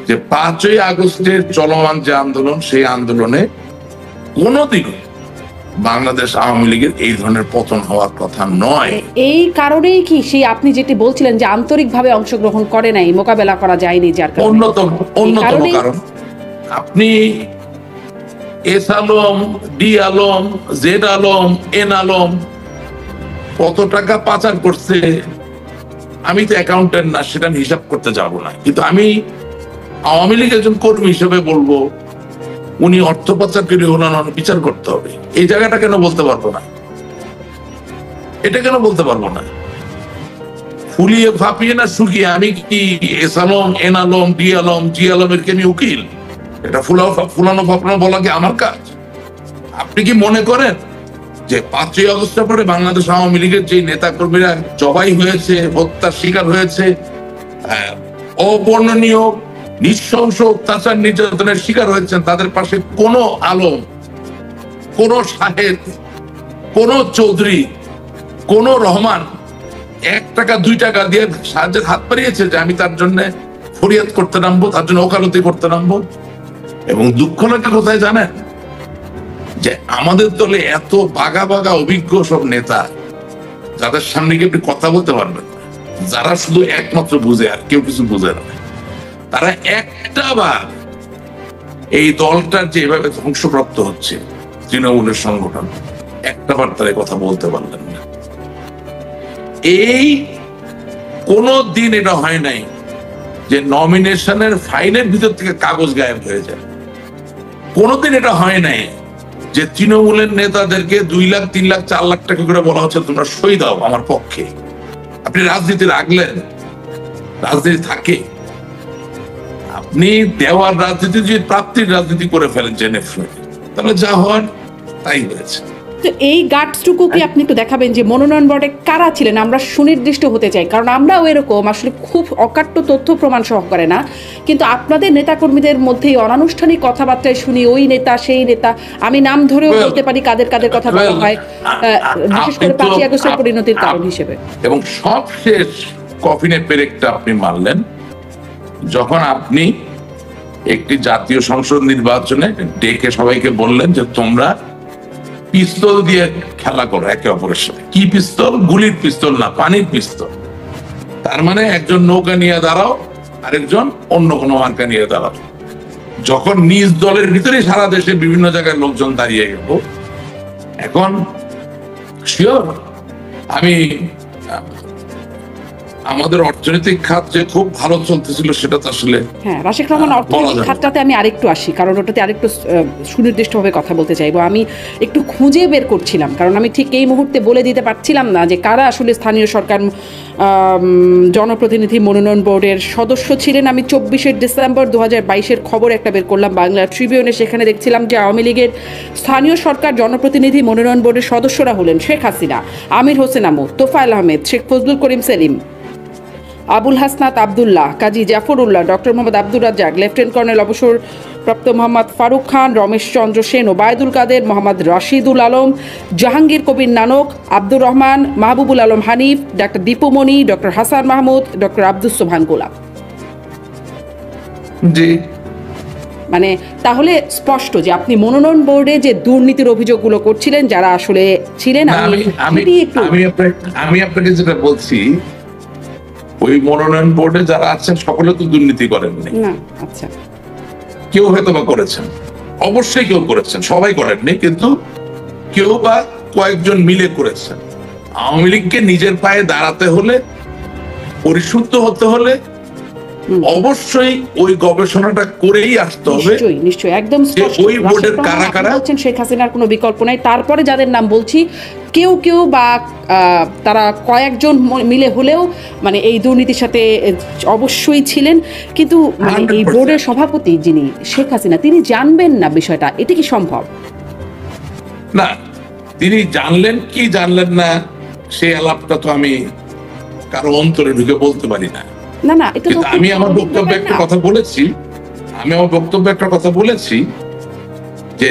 যে 5ই আগস্টের চলমান যে আন্দোলন, সেই আন্দোলনে কোনোদিনও বাংলাদেশ আওয়ামী লীগের এই ধরনের পতন হওয়ার কথা নয়। এই কারণেই কি সেই আপনি যেটি বলছিলেন যে আন্তরিকভাবে অংশগ্রহণ করে নাই, মোকাবেলা করা যায়নি, যার কারণে অন্যতম কারণ আপনি S Alam, D Alam, Z Alam, N Alam কত টাকা পাচার করছে, আমি তো অ্যাকাউন্টেন্ট না, সেটা আমি হিসাব করতে যাব না, কিন্তু আমি আওয়ামী লীগের একজন কর্মী হিসেবে বলবো উনি অর্থ পাচারকারী হলেন, বিচার করতে হবে। এই জায়গাটা কেন বলতে পারবো না? এটা কেন বলতে পারবো না? ফুলিয়ে ফাঁপিয়ে না শুকিয়ে আমি কি S Alam, N Alam, D Alam, G আলমের কে আমি উকিল? এটা ফুলানো ফাঁপানো বলা কি আমার কাজ? আপনি কি মনে করেন যে 5ই আগস্টের পরে বাংলাদেশ আওয়ামী লীগের যে নেতা কর্মীরা জবাই হয়েছে, হত্যার শিকার হয়েছে, অবর্ণনীয় নৃশংস অত্যাচার নির্যাতনের শিকার হয়েছেন, তাদের পাশে কোনো আলম, কোন সাহেব, কোন চৌধুরী, কোন রহমান 1 টাকা 2 টাকা দিয়ে সাহায্যের হাত বাড়িয়েছে যে আমি তার জন্য ফরিয়াদ করতে নামবো, তার জন্য ওকালতি করতে নামবো? এবং দুঃখ লাগে কোথায় জানেন? যে আমাদের দলে এত বাগা বাগা অভিজ্ঞ সব নেতা, যাদের সামনে গিয়ে আপনি কথা বলতে পারবেন না, যারা শুধু একমাত্র বুঝে আর কেউ কিছু বুঝে না, তারা একটা বার এই দলটার যে এভাবে ধ্বংসপ্রাপ্ত হচ্ছে তৃণমূলের সংগঠন, একটা বার তারা কথা বলতে পারলেন না। এই কোন দিন এটা হয় নাই যে নমিনেশনের ফাইলের ভিতর থেকে কাগজ গায়েব হয়ে যায়। কোনদিন এটা হয় নাই যে তৃণমূলের নেতাদেরকে 2 লাখ 3 লাখ 4 লাখ টাকা করে বলা হচ্ছে তোমরা সই দাও আমার পক্ষে। আপনি রাজনীতি রাখলেন, রাজনীতি থাকে, আপনি দেওয়ার রাজনীতি যদি প্রাপ্তির রাজনীতি করে ফেলেন জেনে ফেলে, তাহলে যা হওয়ার তাই হয়েছে। তো এই গাটসটুকু কি আপনি একটু দেখাবেন যে মনোনয়ন বোর্ডে কারা ছিলেন? আমরা সুনির্দিষ্ট হতে চাই, কারণ আমরাও এরকম আসলে খুব অকাট্য তথ্য প্রমাণ সহকারে না, কিন্তু আপনাদের নেতাকর্মীদের মধ্যেই অনানুষ্ঠানিক কথাবার্তায় শুনি ওই নেতা সেই নেতা, আমি নাম ধরেও বলতে পারি কাদের কাদের কথা বলা হয়, বিশেষ করে 5ই আগস্টের পরিণতির কারণ হিসেবে। এবং সবশেষ কফিনের পেরেকটা আপনি মারলেন যখন আপনি একটি জাতীয় সংসদ নির্বাচনে ডেকে সবাইকে বললেন যে তোমরা পিস্তল দিয়ে খেলা করো একে অপরের সাথে। কি পিস্তল? গুলির পিস্তল না, পানির পিস্তল। তার মানে একজন নৌকা নিয়ে দাঁড়াও, আরেকজন অন্য কোনো মার্কা নিয়ে দাঁড়াও। যখন নিজ দলের ভিতরে সারা দেশে বিভিন্ন জায়গায় লোকজন দাঁড়িয়ে গেল, এখন শিওর আমি আমাদের অর্থনৈতিক খাত যে খুব ভালো চলতেছিল সেটা তো আসলে হ্যাঁ, রাশেক রহমান, অর্থনৈতিক খাতটাতে আমি আরেকটু আসি, কারণ ওটাতে আরেকটু সুনির্দিষ্টভাবে কথা বলতে চাইবো। আমি একটু খুঁজে বের করছিলাম, কারণ আমি ঠিক এই মুহূর্তে বলে দিতে পারছিলাম না যে কারা আসলে স্থানীয় সরকার জনপ্রতিনিধি মনোনয়ন বোর্ডের সদস্য ছিলেন। আমি 24শে ডিসেম্বর 2022-এর খবর একটা বের করলাম বাংলা ট্রিবিউনে, সেখানে দেখছিলাম যে আওয়ামী লীগের স্থানীয় সরকার জনপ্রতিনিধি মনোনয়ন বোর্ডের সদস্যরা হলেন Sheikh Hasina, Amir Hossain Amu, Tofail Ahmed, Sheikh Fazlul Karim Selim, Abul Hasnat Abdullah, Kazi Zafrullah, doctor Mohammad Abdur Razzak, lieutenant colonel অবসরপ্রাপ্ত Mohammad Faruk Khan, Ramesh Chandra Sen, Obaidul Quader, Mohammad Rashidul Alam, Jahangir Kabir Nanak, Abdur Rahman, Mahbubul Alam Hanif, doctor Dipu Moni, doctor Hasan Mahmud, doctor Abdus Sobhan Golap. জি, মানে তাহলে স্পষ্ট যে আপনি মনোনয়ন বোর্ডে যে দুর্নীতির অভিযোগগুলো করছিলেন যারা আসলে ছিলেন, আমি আপনাকে যেটা বলছি, ওই মনোনয়ন বোর্ডে যারা আছেন সকলে তো দুর্নীতি করেননি। আচ্ছা, কেউ হয়তো বা করেছেন, অবশ্যই কেউ করেছেন, সবাই করেননি, কিন্তু কেউ বা কয়েকজন মিলে করেছেন। আওয়ামী লীগকে নিজের পায়ে দাঁড়াতে হলে, পরিশুদ্ধ হতে হলে অবশ্যই ওই গবেষণাটা করেই আসতে হবে। নিশ্চয়ই একদম ওই বোর্ডের কারা কারা বলছেন শেখ হাসিনার কোনো বিকল্প নাই। তারপরে যাদের নাম বলছি, কেউ কেউ বা তারা কয়েকজন মিলে হলেও মানে এই দুর্নীতির সাথে অবশ্যই ছিলেন, কিন্তু মানে এই বোর্ডের সভাপতি যিনি শেখ হাসিনা, তিনি জানবেন না বিষয়টা, এটা কি সম্ভব? না, তিনি জানলেন কি জানলেন না সেই আলাপটা তো আমি কারো অন্তরে ঢুকে বলতে পারি না। আমি আমার বক্তব্যে একটা কথা বলেছি যে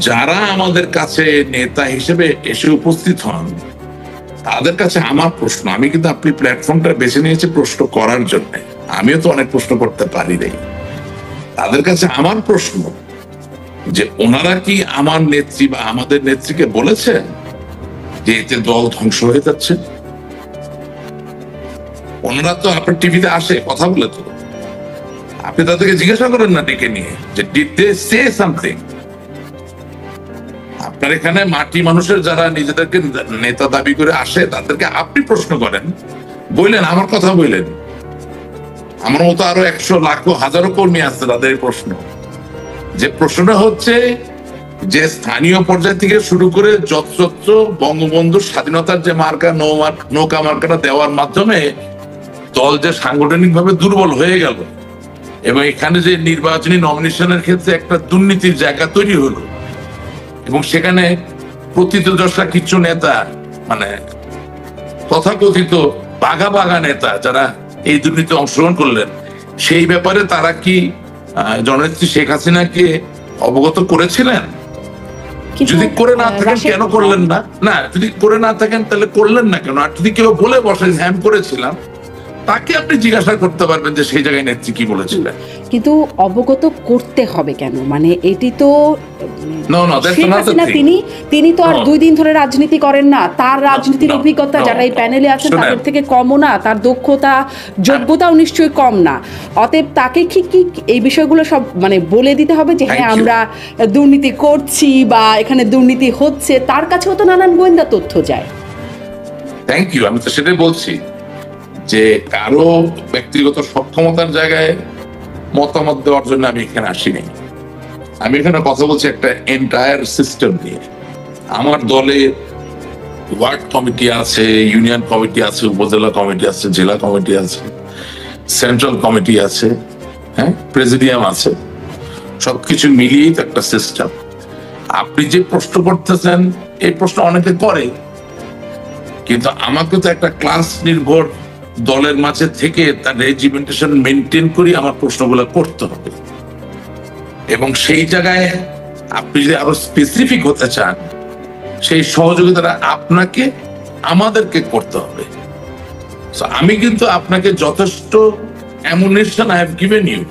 যারা আমাদের কাছে নেতা হিসেবে এসে উপস্থিত হন তাদের কাছে আমার প্রশ্ন, আমি কিন্তু আপনি প্ল্যাটফর্মটা বেছে নিয়েছি প্রশ্ন করার জন্য, আমিও তো অনেক প্রশ্ন করতে পারি নাই, তাদের কাছে আমার প্রশ্ন যে ওনারা কি আমার নেত্রী বা আমাদের নেত্রীকে বলেছেন যে এতে দল ধ্বংস হয়ে যাচ্ছে? ওনারা তো আপনার টিভিতে আসে কথা বলে, তো আপনি তাদেরকে জিজ্ঞাসা করেন না ডেকে নিয়ে যে ডিড দে সে সামথিং? আপনার এখানে মাটি মানুষের যারা নিজেদেরকে নেতা দাবি করে আসে তাদেরকে আপনি প্রশ্ন করেন, বললেন আমার কথা বললেন। আমার মতো আরো 100 লাখ হাজারো কর্মী আছে, তাদের প্রশ্ন, যে প্রশ্নটা হচ্ছে যে স্থানীয় পর্যায় থেকে শুরু করে যত্র বঙ্গবন্ধুর স্বাধীনতার যে মার্কা নৌকা মার্কাটা দেওয়ার মাধ্যমে দল যে সাংগঠনিক ভাবে দুর্বল হয়ে গেল এবং এখানে যে নির্বাচনী নমিনেশনের ক্ষেত্রে একটা দুর্নীতির জায়গা তৈরি হলো এবং সেখানে প্রতিদ্বন্দ্বী কিছু নেতা, মানে তথাকথিত বাঘা বাঘা নেতা যারা এই দুর্নীতি অংশগ্রহণ করলেন, সেই ব্যাপারে তারা কি জননেত্রী শেখ হাসিনাকে অবগত করেছিলেন? যদি করে না থাকেন কেন করলেন না? না, যদি করে না থাকেন তাহলে করলেন না কেন? আর যদি কেউ বলে বসে হ্যাঁ করেছিলাম, তাকে আপনি জিজ্ঞাসা করতে পারবেন যে সেই জায়গায় নেত্রী কি বলেছিলেন। কিন্তু অবগত করতে হবে কেন? মানে এটি তো তিনি তো আর 2 দিন ধরে রাজনীতি করেন না। তার রাজনীতির অভিজ্ঞতা যারা এই প্যানেলে আছেন তাদের থেকে কমও না, তার দক্ষতা যোগ্যতাও নিশ্চয়ই কম না। অতএব তাকে কি এই বিষয়গুলো সব মানে বলে দিতে হবে যে হ্যাঁ আমরা দুর্নীতি করছি বা এখানে দুর্নীতি হচ্ছে? তার কাছেও তো নানান গোয়েন্দা তথ্য যায়। Thank you. আমি তো সেটাই বলছি যে কারো ব্যক্তিগত সক্ষমতার জায়গায় মতামত দেওয়ার জন্য আমি এখানে আসিনি। আমি এখানে কথা বলছি একটা এন্টায়ার সিস্টেম নিয়ে। আমার দলে ওয়ার্ড কমিটি আছে, ইউনিয়ন কমিটি আছে, উপজেলা কমিটি আছে, জেলা কমিটি আছে, সেন্ট্রাল কমিটি আছে, হ্যাঁ, প্রেসিডিয়াম আছে, সবকিছু মিলিয়েই তো একটা সিস্টেম। আপনি যে প্রশ্ন করতেছেন এই প্রশ্ন অনেকে করে, কিন্তু আমাকে তো একটা ক্লাস নির্ভর দলের মাঝে থেকে তার রেজিমেন্টেশন মেনটেন করে আমার প্রশ্নগুলো করতে হবে। এবং সেই জায়গায় আপনি যদি আরো স্পেসিফিক হতে চান, সেই সহযোগিতাটা আপনাকে আমাদেরকে করতে হবে। আমি কিন্তু আপনাকে যথেষ্ট ammunition I have given you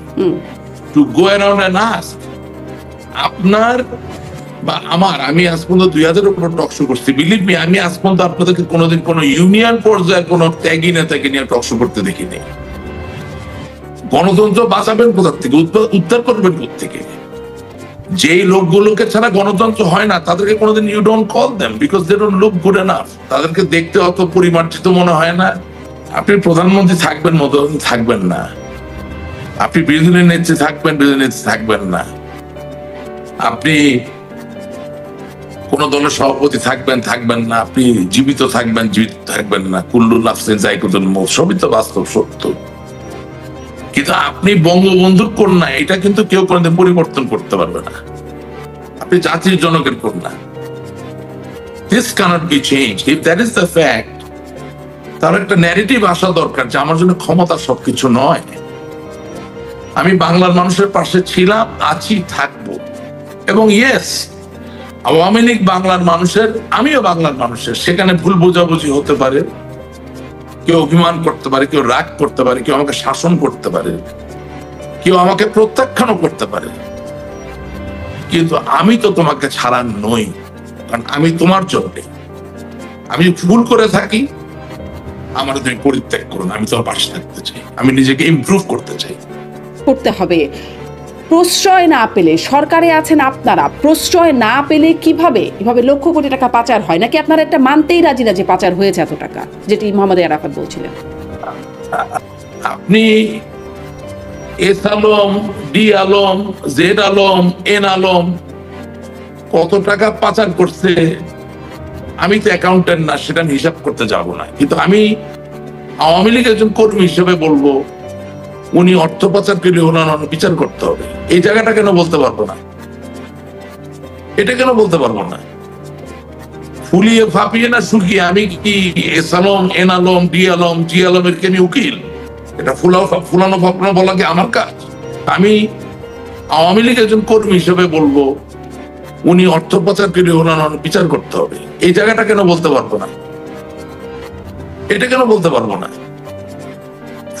to go around and ask. আপনার বা আমার, আমি আজ পর্যন্ত 2000-এর উপর টকশো করছি। বিলিভ মি, আমি আজ পর্যন্ত আপনাদেরকে কোনোদিন কোনো ইউনিয়ন পর্যায়ে কোনো ত্যাগী নেতাকে নিয়ে টকশো করতে দেখিনি। গণতন্ত্র বাঁচাবেন কোথা থেকে, উদ্ধার করবেন কোথেকে? যেই লোকগুলোকে ছাড়া গণতন্ত্র হয় না তাদেরকে কোনোদিন you don't call them because they don't look good enough. তাদেরকে দেখতে অত পরিমার্জিত মনে হয় না। আপনি প্রধানমন্ত্রী থাকবেন, মতদিন থাকবেন না। আপনি বিরোধী নেত্রী থাকবেন, বিরোধী নেত্রী থাকবেন না। আপনি কোন দলের সভাপতি থাকবেন, থাকবেন না। আপনি জীবিত থাকবেন, জীবিত থাকবেন না। কুল্লু নাফসিন যায়কুতুল মউত, সবই তো বাস্তব সত্য। কিন্তু আপনি বঙ্গবন্ধুর কন্যা, এটা কিন্তু কেউ কোনোদিন পরিবর্তন করতে পারবে না। আপনি জাতির জনকের কন্যা। This cannot be changed. If that is the fact, তাহলে একটা ন্যারেটিভ আসা দরকার যে আমার জন্য ক্ষমতা সবকিছু নয়। আমি বাংলার মানুষের পাশে ছিলাম, আছি, থাকবো। এবং ইয়েস, আওয়ামী লীগ বাংলার মানুষের, আমিও বাংলার মানুষের। সেখানে ভুল বোঝাবুঝি হতে পারে, কেউ অভিমান করতে পারে, কেউ রাগ করতে পারে, কেউ আমাকে শাসন করতে পারে, কেউ আমাকে প্রত্যাখ্যানও করতে পারে। কিন্তু আমি তো তোমাকে ছাড়া নই, কারণ আমি তোমার জন্য। আমি ভুল করে থাকি, আমার তুমি পরিত্যাগ করুন, আমি তোমার পাশে থাকতে চাই, আমি নিজেকে ইমপ্রুভ করতে চাই। করতে হবে। প্রশ্রয় না পেলে, সরকারে আছেন আপনারা, প্রশ্রয় না পেলে কিভাবে এভাবে লক্ষ কোটি টাকা পাচার হয়? নাকি আপনারা একটা মানতেই রাজি না যে পাচার হয়েছে এত টাকা, যেটি মোহাম্মদ আরাফাত বলছিলেন? আপনি S Alam, D Alam, Z Alam, N Alam কত টাকা পাচার করছে আমি তো অ্যাকাউন্টেন্ট না, সেটা আমি হিসাব করতে যাব না। কিন্তু আমি আওয়ামী লীগের একজন কর্মী হিসেবে বলবো, উনি অর্থ পাচার করলে ওনার বিচার করতে হবে। এই জায়গাটা কেন বলতে পারবো না? এটা কেন বলতে পারবো না? ফুলিয়ে ফাঁপিয়ে না শুকিয়ে আমি কি S Alam, N Alam, D Alam, G আলমের কি আমি উকিল? এটা ফুলানো ফাঁপানো বলা কি আমার কাজ? আমি আওয়ামী লীগের একজন কর্মী হিসেবে বলবো, উনি অর্থ পাচার করলে ওনার বিচার করতে হবে। এই জায়গাটা কেন বলতে পারবো না? এটা কেন বলতে পারবো না?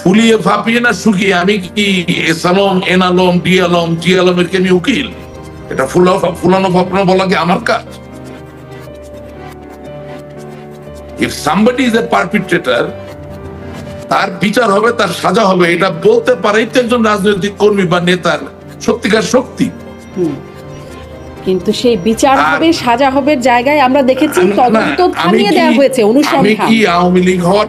ফুলিয়ে ফাঁপিয়ে না শুকিয়ে আমি কি S Alam, N Alam, D Alam, G আলমের কে আমি উকিল? এটা ফুলানো ফাঁপানো বলা কি আমার কাজ? ইফ সামবডি ইজ এ পারপিট্রেটর, তার বিচার হবে, তার সাজা হবে, এটা বলতে পারেই তো একজন রাজনৈতিক কর্মী বা নেতার সত্যিকার শক্তি। কিন্তু সেই বিচার হবে, সাজা হবে জায়গায় আমরা দেখেছি তদন্ত থামিয়ে দেওয়া হয়েছে, আমি অনুসন্ধান। কি আওয়ামী লীগ হওয়ার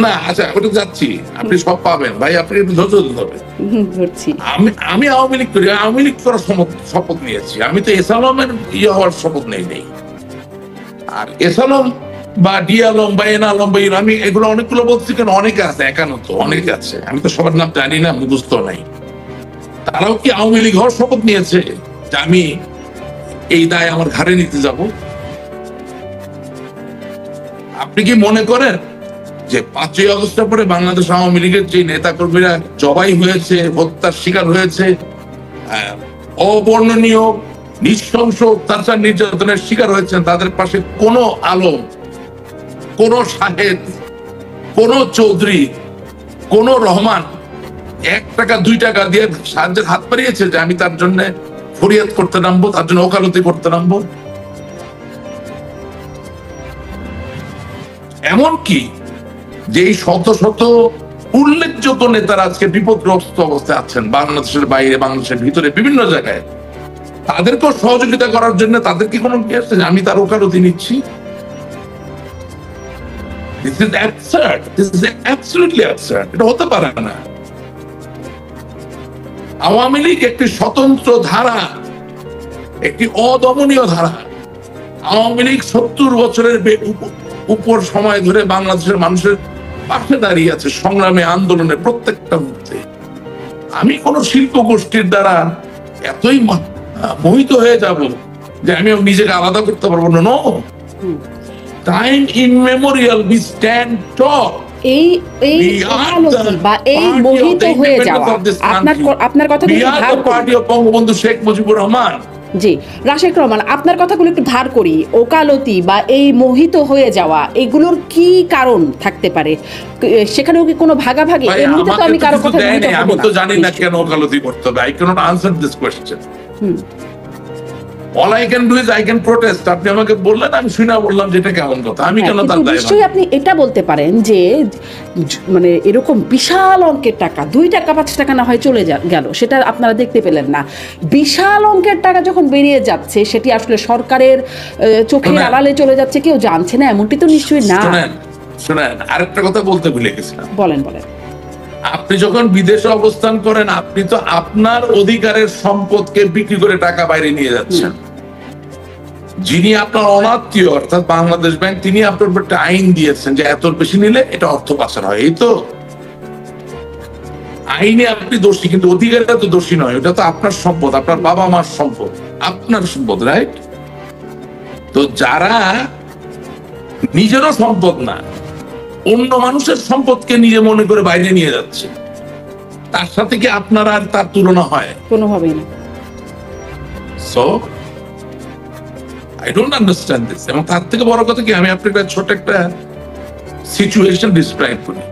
না, আচ্ছা ওটা যাচ্ছি, আপনি সব পাবেন ভাই, আপনি একটু ধৈর্য ধরতে হবে। আমি আওয়ামী লীগ করি, আওয়ামী লীগ করার শপথ নিয়েছি, আমি তো এস আলমের ইয়ে হওয়ার শপথ নেই। আর এস আলম বা ডি আলম বা এন আলম বা আমি এগুলো অনেকগুলো বলছি, কেন অনেকে আছে, একান্ন তো অনেকে আছে, আমি তো সবার নাম জানি না, মুখস্থ নাই। তারাও কি আওয়ামী লীগ হওয়ার শপথ নিয়েছে যে আমি এই দায় আমার ঘাড়ে নিতে যাব? আপনি কি মনে করেন যে 5ই আগস্টের পরে বাংলাদেশ আওয়ামী লীগের যে নেতা কর্মীরা জবাই হয়েছে, হত্যার শিকার হয়েছে, অবর্ণনীয় নৃশংস অত্যাচার নির্যাতনের শিকার হয়েছেন, তাদের পাশে কোনো আলম, কোন সাহেব, কোন চৌধুরী, কোন রহমান 1 টাকা 2 টাকা দিয়ে সাহায্যের হাত বাড়িয়েছে যে আমি তার জন্য ফরিয়াদ করতে নামবো, তার জন্য ওকালতি করতে নামবো? এমনকি যে শত শত উল্লেখযোগ্য নেতারা আজকে বিপদগ্রস্ত অবস্থায় আছেন, বাংলাদেশের বাইরে, বাংলাদেশের ভিতরে, বিভিন্ন জায়গায়, তাদেরকেও সহযোগিতা করার জন্য তাদের কি কোনো কি আছে যে আমি তার ওকালতি নিচ্ছি? This is absurd. This is absolutely absurd. এটা হতে পারে না। আওয়ামী লীগ একটি স্বতন্ত্র ধারা, একটি অদমনীয় ধারা। আওয়ামী লীগ 70 বছরের উপর সময় ধরে বাংলাদেশের মানুষের পাশে দাঁড়িয়ে আছে সংগ্রামে, আন্দোলনে, প্রত্যেকটা মুহূর্তে। আমি কোন শিল্প গোষ্ঠীর দ্বারা এতই মোহিত হয়ে যাব যে আমি নিজেকে আলাদা করতে পারবো না। নো, টাইম ইমমেমোরিয়াল উই স্ট্যান্ড টল। এই ওকালতি বা এই মোহিত হয়ে যাওয়া, আপনার কথাগুলো ধার পার্টি অফ বঙ্গবন্ধু শেখ মুজিবুর রহমান। জি, রাশেক রহমান, আপনার কথাগুলো একটু ধার করি। ওকালতি বা এই মোহিত হয়ে যাওয়া, এগুলোর কি কারণ থাকতে পারে? সেখানেও কি কোনো ভাগাভাগি? এমনিতে তো আমি কারো কথা বলতে হবে না। আমি তো জানি না কেন ওকালতি করতে হবে। I cannot answer this question. All I can do is I can protest. আপনি আমাকে বললেন, আমি শুনে বললাম যেটা কেমন কথা, আমি কেন তার দায়? নিশ্চয়ই আপনি এটা বলতে পারেন যে মানে এরকম বিশাল অঙ্কের টাকা, 2 টাকা 5 টাকা না হয় চলে গেল, সেটা আপনারা দেখতে পেলেন না। বিশাল অঙ্কের টাকা যখন বেরিয়ে যাচ্ছে, সেটি আসলে সরকারের চোখের আড়ালে চলে যাচ্ছে, কেউ জানছে না, এমনটি তো নিশ্চয়ই না। শুনেন, আরেকটা কথা বলতে ভুলে গেছিলাম। বলেন। আপনি যখন বিদেশে অবস্থান করেন, আপনি তো আপনার অধিকারের সম্পদকে বিক্রি করে টাকা বাইরে নিয়ে যাচ্ছেন। যিনি আপনার অনাত্মীয়, অর্থাৎ বাংলাদেশ ব্যাংক, তিনি আপনার উপর একটা আইন দিয়েছেন যে এত বেশি নিলে এটা অর্থ পাচার হয়। এই তো আইনে আপনি দোষী, কিন্তু অধিকারটা তো দোষী নয়। ওটা তো আপনার সম্পদ, আপনার বাবা মার সম্পদ, আপনার সম্পদ, রাইট? তো যারা নিজেরও সম্পদ না, অন্য মানুষের সম্পদকে নিজে মনে করে বাইরে নিয়ে যাচ্ছে, তার সাথে কি আপনার আর তার তুলনা হয়? কোনোভাবেই না। So I don't understand this. এবং তার থেকে বড় কথা কি, আমি আপনাকে ছোট একটা সিচুয়েশন ডিসক্রাইব করি।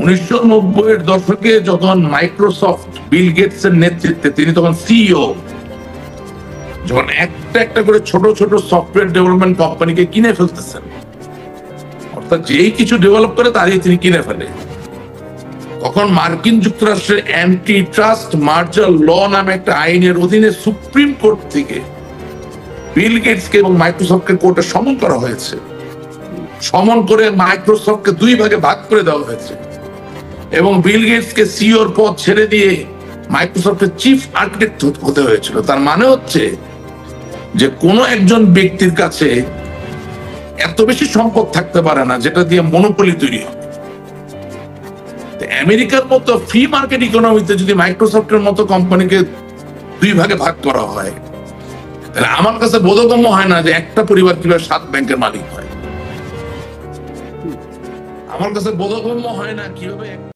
1990 এর দশকে যখন মাইক্রোসফট বিল গেটস এর নেতৃত্বে, তিনি তখন সিইও, যখন একটা একটা করে ছোট ছোট সফটওয়্যার ডেভেলপমেন্ট কোম্পানিকে কিনে ফেলতেছেন, অর্থাৎ যেই কিছু ডেভেলপ করে তারই তিনি কিনে ফেলে, তখন মার্কিন যুক্তরাষ্ট্রের অ্যান্টি ট্রাস্ট মার্জার ল নামে একটা আইনের অধীনে সুপ্রিম কোর্ট থেকে বিল গেটসকে এবং মাইক্রোসফটকে কোর্টে সমন করা হয়েছে। সমন করে মাইক্রোসফটকে 2 ভাগে ভাগ করে দেওয়া হয়েছে এবং বিল গেটসকে সিইওর পদ ছেড়ে দিয়ে মাইক্রোসফটের চিফ আর্কিটেক্ট হতে হয়েছিল। তার মানে হচ্ছে যে কোনো একজন ব্যক্তির কাছে এত বেশি সম্পদ থাকতে পারে না যেটা দিয়ে মনোপলি তৈরি হয়। আমেরিকার মতো ফ্রি মার্কেট ইকোনমিতে যদি মাইক্রোসফটের মতো কোম্পানিকে 2 ভাগে ভাগ করা হয়, তাহলে আমার কাছে বোধগম্য হয় না যে একটা পরিবার কিভাবে 7 ব্যাংকের মালিক হয়। আমার কাছে বোধগম্য হয় না কিভাবে